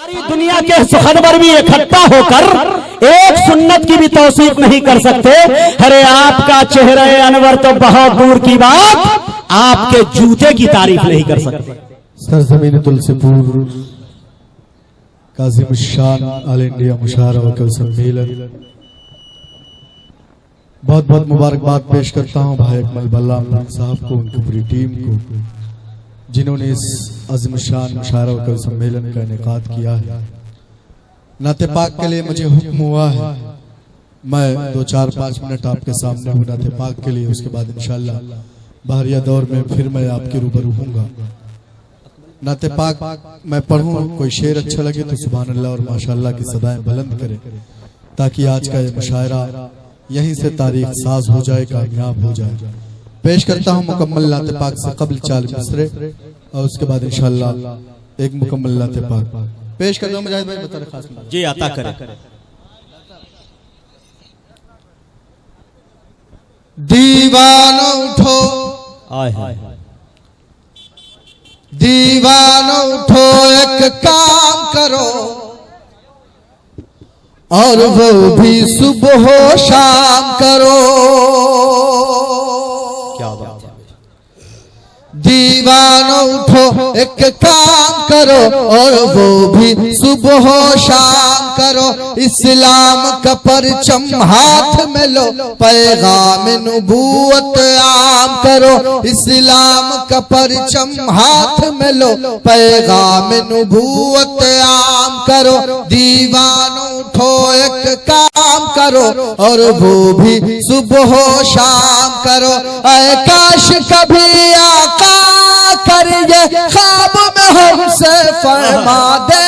दुनिया के सुखदवर भी इकट्ठा होकर एक सुन्नत की भी तौसीफ नहीं कर सकते। अरे आपका चेहरा अनवर तो बहुत दूर की बात, आपके जूते की तारीफ नहीं कर सकते। सरजमीन तुलसीपुर काज़िम शान ऑल इंडिया मुशायरा वकील सम्मेलन बहुत बहुत मुबारकबाद पेश करता हूं भाई अकमल बल्ला साहब को, उनकी पूरी टीम को, जिन्होंने इस अज़ीम शान मुशायरा वकील सम्मेलन का इनेकाद किया है। नाते पाक के लिए मुझे हुक्म हुआ है, मैं 2-4-5 मिनट आपके सामने हूँ नाते पाक के लिए, उसके बाद इंशाअल्लाह बहरिया दौर में फिर मैं आपके रूबरू हूँगा। नाते पाक मैं पढ़ूं, कोई शेर अच्छा लगे तो सुभान अल्लाह और माशाअल्लाह की सदाएं बुलंद करे, ताकि आज का ये मुशायरा यहीं से तारीख साज हो जाए, कामयाब हो जाए। पेश करता हूं मुकम्मल नाते पाक से कबल 4 मिसरे और उसके बाद इंशाअल्लाह एक मुकम्मल नाते पाक पेश करता हूं। मुजाहिद भाई बता रहे खास जी अता करे। दीवानो उठो, आए हाय दीवानो उठो, एक काम करो और वो भी सुबह शाम करो। क्या बात है। दीवानो उठो, एक काम करो और वो भी सुबह शाम करो। इस्लाम का परचम हाथ में लो, पैगाम नबूवत आम करो। इस्लाम का परचम हाथ में लो, पैगाम नबूवत आम करो। दीवानो उठो, एक काम करो और वो भी सुबह शाम करो। ऐ काश कभी आका करिए ख्वाब में हमसे फरमा दे,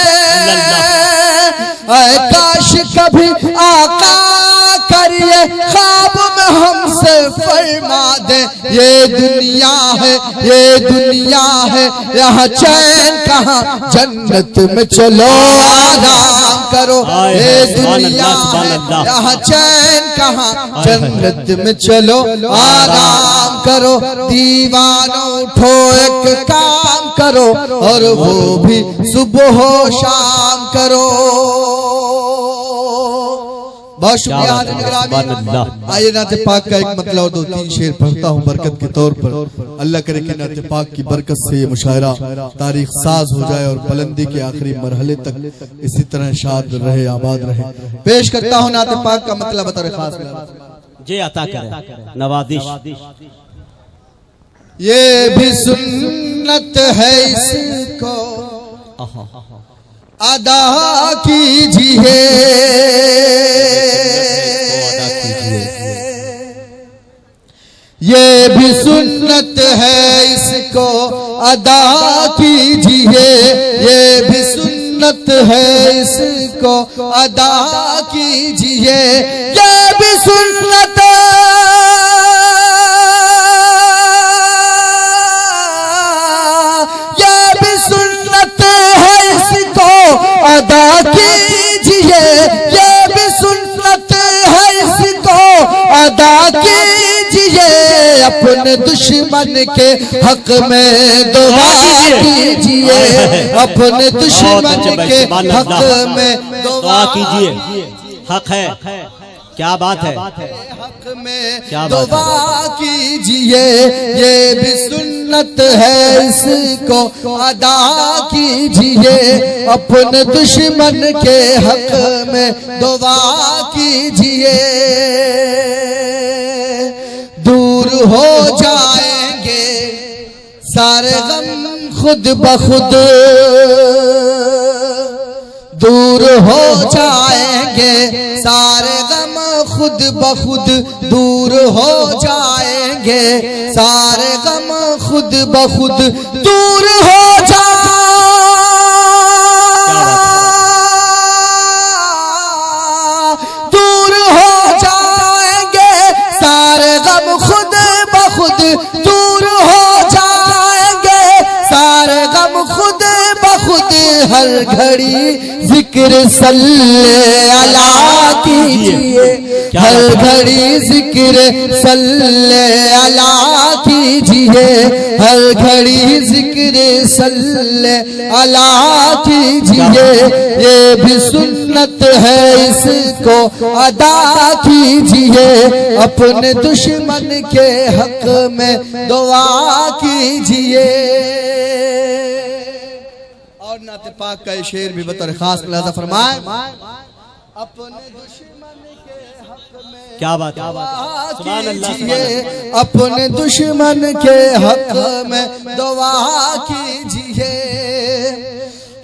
ऐ काश कभी आका करिए ख्वाब में हमसे फरमा दे। ये दुनिया है, ये दुनिया है, यहाँ चैन कहाँ, जन्नत में चलो आराम करो। ये दुनिया है, यहाँ चैन कहाँ, जन्नत में चलो आराम करो। दीवानो उठो, एक काम करो और वो भी सुबह शाम करो। बहुत शुक्रिया। आइए नाते पाक का एक मतलब और 2-3 शेर पढ़ता हूँ बरकत के तौर पर। अल्लाह करे कि नाते पाक की बरकत से ये मुशायरा तारीख साज हो जाए और बुलंदी के आखिरी मरहले तक इसी तरह शाद रहे, आबाद रहे। पेश करता हूँ नाते पाक का मतलब बता खास जी अता करे। नवाजिश ये भी सुन्नत है, इसको अदा कीजिए। ये भी सुन्नत है, इसको अदा कीजिए। ये भी सुन्नत है, इसको अदा कीजिए। ये भी सुन्नत अदा कीजिए। ये भी सुन्नत है, इसको अदा कीजिए। अपने दुश्मन के हक में दुआ कीजिए। अपने दुश्मन के हक में दुआ कीजिए। हक है, क्या बात है, हक में दुआ कीजिए। ये भी सुन्नत है, इसको अदा कीजिए। अपने दुश्मन के हक में दुआ कीजिए। दूर हो जाएंगे सारे गम खुद ब खुद, दूर हो जाएंगे सारे गम खुद ब खुद, दूर हो जाएंगे सारे गम खुद ब खुद, दूर हो दूर हो जाएंगे सारे गम खुद ब खुद, दूर हो जाएंगे सारे गम खुद ब खुद। हर घड़ी जिक्र सल्ले अला कीजिए, हर घड़ी जिक्र सल्ले अला कीजिए। कीजिए, हर घड़ी जिक्र सल्ले अला कीजिए, ये भी सुन्नत है इसको अदा कीजिए, अपने दुश्मन के हक में दुआ कीजिए। और नाते पाक का ये शेर भी बतौर खास मुलाजा फरमाए, अपने दुश्मन के हक में क्या बात कीजिए, अपने दुश्मन के हक में दुआ कीजिए,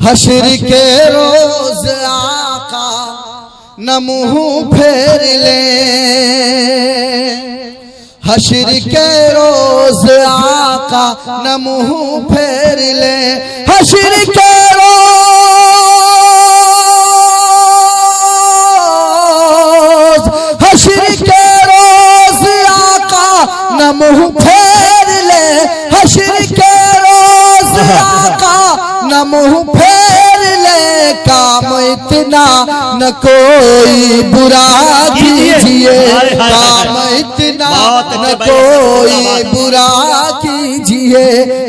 हश्र के रोज आका न मुंह फेर ले, हश्र के रोज आका न मुंह फेर ले, हश्र के न मुंह फेर ले, हश्र के रोज आका न मुंह फेर ले, काम इतना न कोई बुरा कीजिए, काम इतना न कोई बुरा कीजिए,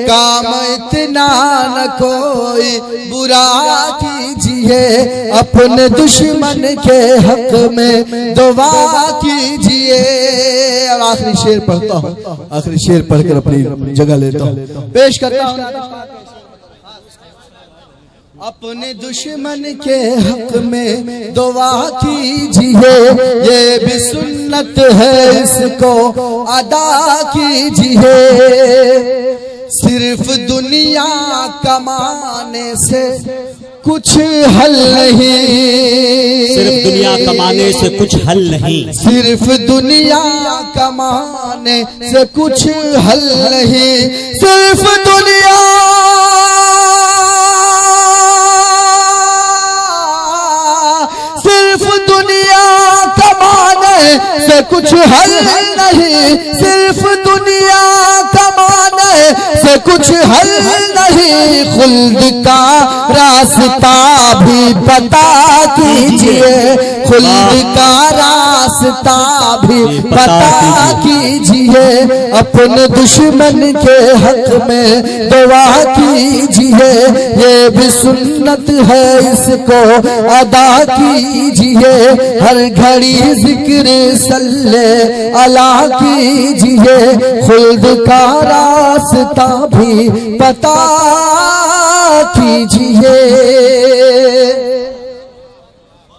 काम इतना न कोई बुरा कीजिए, अपने दुश्मन के हक में दुआ कीजिए। अब आखिरी शेर पढ़ता हूँ, आखिरी शेर पढ़कर अपनी जगह लेता हूँ, पेश करता हूँ। अपने दुश्मन के हक में दुआ कीजिए, ये भी सुन्नत है इसको अदा कीजिए, सिर्फ दुनिया कमाने से कुछ हल नहीं, सिर्फ दुनिया कमाने से कुछ हल नहीं, सिर्फ दुनिया कमाने से कुछ हल नहीं, सिर्फ दुनिया से कुछ हल नहीं, सिर्फ दुनिया कमाने से कुछ हल नहीं, खुल्द का रास्ता भी पता कीजिए, खुल्द का रास्ता भी पता कीजिए, अपने दुश्मन के हक में दुआ कीजिए, ये भी सुन्नत है इसको अदा कीजिए, हर घड़ी जिक्र सल्ले अला कीजिए, खुल्द का रास्ता भी पता कीजिए।